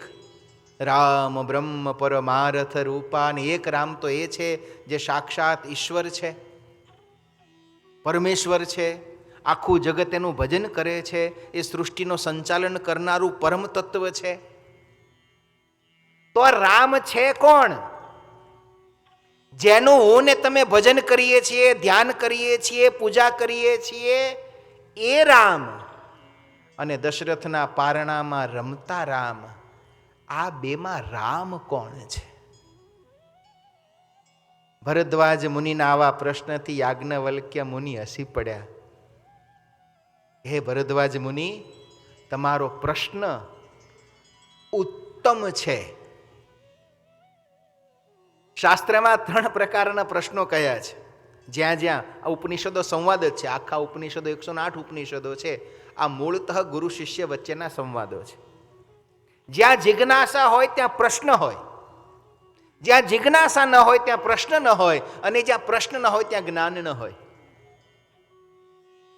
રામ બ્રહ્મ પરમાર્થ રૂપા. અને એક રામ તો એ છે જે સાક્ષાત ઈશ્વર છે, પરમેશ્વર છે, આખું જગત એનું ભજન કરે છે, એ સૃષ્ટિનો સંચાલન કરનારું પરમ તત્વ છે. તો રામ છે કોણ? જેનું હું ને તમે ભજન કરીએ છીએ, ધ્યાન કરીએ છીએ, પૂજા કરીએ છીએ, એ રામ અને દશરથના પારણામાં રમતા રામ, આ બેમાં રામ કોણ છે? ભરદ્વાજ મુનિના આવા પ્રશ્નથી યાજ્ઞવલ્ક્ય મુનિ હસી પડ્યા. હે ભરદ્વાજ મુનિ, તમારો પ્રશ્ન ઉત્તમ છે. શાસ્ત્રમાં 3 પ્રકારના પ્રશ્નો કયા છે. જ્યાં જ્યાં આ ઉપનિષદો સંવાદ જ છે, આખા ઉપનિષદો 108 ઉપનિષદો છે, આ મૂળતઃ ગુરુ શિષ્ય વચ્ચેના સંવાદો છે. જ્યાં જિજ્ઞાસા હોય ત્યાં પ્રશ્ન હોય, જ્યાં જિજ્ઞાસા ન હોય ત્યાં પ્રશ્ન ન હોય, અને જ્યાં પ્રશ્ન ન હોય ત્યાં જ્ઞાન ન હોય.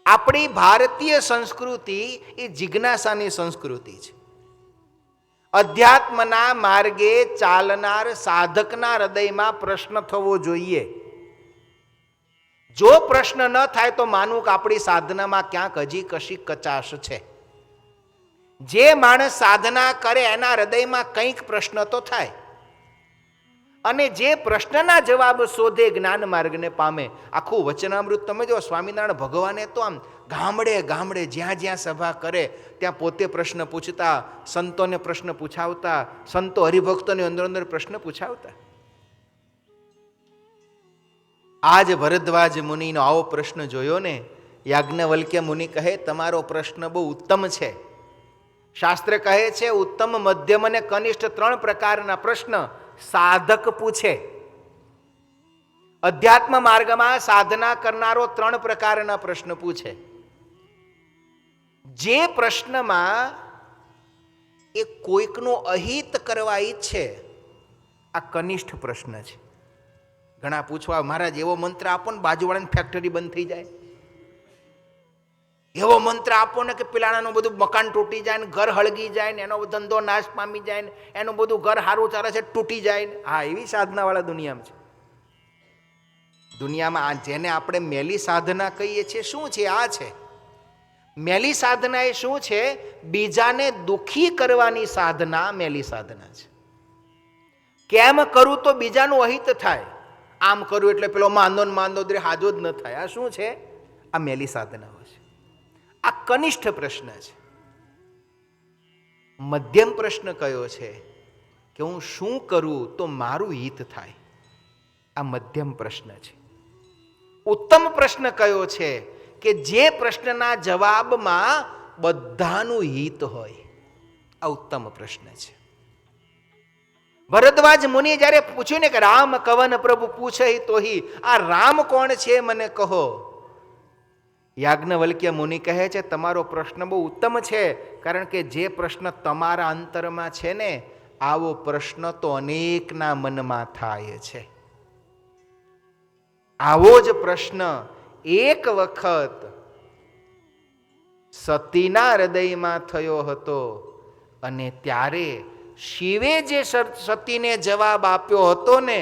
આપણી ભારતીય સંસ્કૃતિ એ જિજ્ઞાસાની સંસ્કૃતિ છે. અધ્યાત્મના માર્ગે ચાલનાર સાધકના હૃદયમાં પ્રશ્ન થવો જોઈએ. જો પ્રશ્ન ન થાય તો માનવું કે આપણી સાધનામાં ક્યાંક હજી કશી કચાશ છે. જે માણસ સાધના કરે એના હૃદયમાં કંઈક પ્રશ્ન તો થાય, અને જે પ્રશ્નના જવાબ શોધે જ્ઞાન માર્ગને પામે. આખું વચનામૃત તમે જો, સ્વામિનારાયણ ભગવાને તો આમ ગામડે ગામડે જ્યાં જ્યાં સભા કરે ત્યાં પોતે પ્રશ્ન પૂછતા, સંતોને પ્રશ્ન પૂછાવતા, સંતો હરિભક્તોને અંદર અંદર પ્રશ્ન પૂછાવતા. આજ ભરદ્વાજ મુનિનો આવો પ્રશ્ન જોયો ને, યાજ્ઞવલ્ક્ય મુનિ કહે તમારો પ્રશ્ન બહુ ઉત્તમ છે. શાસ્ત્ર કહે છે ઉત્તમ, મધ્યમ અને કનિષ્ઠ 3 પ્રકારના પ્રશ્ન સાધક પૂછે. અધ્યાત્મ માર્ગમાં સાધના કરનારો 3 પ્રકારના પ્રશ્ન પૂછે. જે પ્રશ્નમાં એ કોઈકનો અહિત કરવા ઈચ્છે, આ કનિષ્ઠ પ્રશ્ન છે. ઘણા પૂછવા, મહારાજ એવો મંત્ર આપો ને બાજુવાળાની ફેક્ટરી બંધ થઈ જાય, એવો મંત્ર આપો ને કે પેલાણાનું બધું મકાન તૂટી જાય ને ઘર હળગી જાય ને એનો ધંધો નાશ પામી જાય ને એનું બધું ઘર સારું ચાલે છે તૂટી જાય ને. હા, એવી સાધનાવાળા દુનિયામાં છે. દુનિયામાં જેને આપણે મેલી સાધના કહીએ છીએ, શું છે? આ છે મેલી સાધના. એ શું છે? બીજાને દુખી કરવાની સાધના મેલી સાધના છે. કેમ કરું તો બીજાનું અહિત થાય, આમ કરું એટલે પેલો માંદો હાજો જ ન થાય. આ શું છે? આ મેલી સાધનાઓ છે. આ કનિષ્ઠ પ્રશ્ન છે. મધ્યમ પ્રશ્ન કયો છે? કે હું શું કરું તો મારું હિત થાય. આ મધ્યમ પ્રશ્ન છે. ઉત્તમ પ્રશ્ન કયો છે? કે જે પ્રશ્નના જવાબમાં બધાનું હિત હોય. આ ઉત્તમ પ્રશ્ન છે. ભરદ્વાજ મુનિ જ્યારે પૂછ્યું ને કે રામ કવન પ્રભુ પૂછે તો હી, આ રામ કોણ છે મને કહો. યાજ્ઞવલ્ક્ય મુનિ કહે છે તમારો પ્રશ્ન બહુ ઉત્તમ છે, કારણ કે જે પ્રશ્ન તમારા અંતરમાં છે ને, આવો પ્રશ્ન તો અનેકના મનમાં થાય છે. આવો જ પ્રશ્ન એક વખત સતીના હૃદયમાં થયો હતો, અને ત્યારે શિવે જે સતીને જવાબ આપ્યો હતો ને,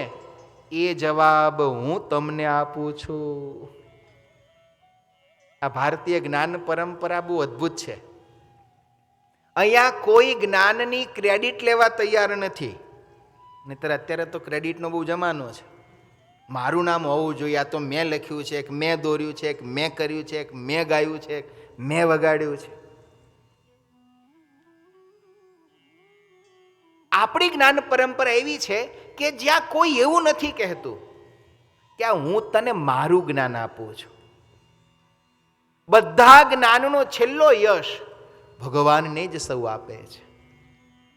એ જવાબ હું તમને આપું છું. આ ભારતીય જ્ઞાન પરંપરા બહુ અદ્ભુત છે. અહીંયા કોઈ જ્ઞાનની ક્રેડિટ લેવા તૈયાર નથી. નહીંતર અત્યારે તો ક્રેડિટનો બહુ જમાનો છે. મારું નામ હોવું જોઈએ, આ તો મેં લખ્યું છે, એક મેં દોર્યું છે, એક મેં કર્યું છે, એક મેં ગાયું છે, એક મેં વગાડ્યું છે. આપણી જ્ઞાન પરંપરા એવી છે કે જ્યાં કોઈ એવું નથી કહેતું કે હું તને મારું જ્ઞાન આપું છું. બધા જ્ઞાનનો છેલ્લો યશ ભગવાનને જ સૌ આપે છે.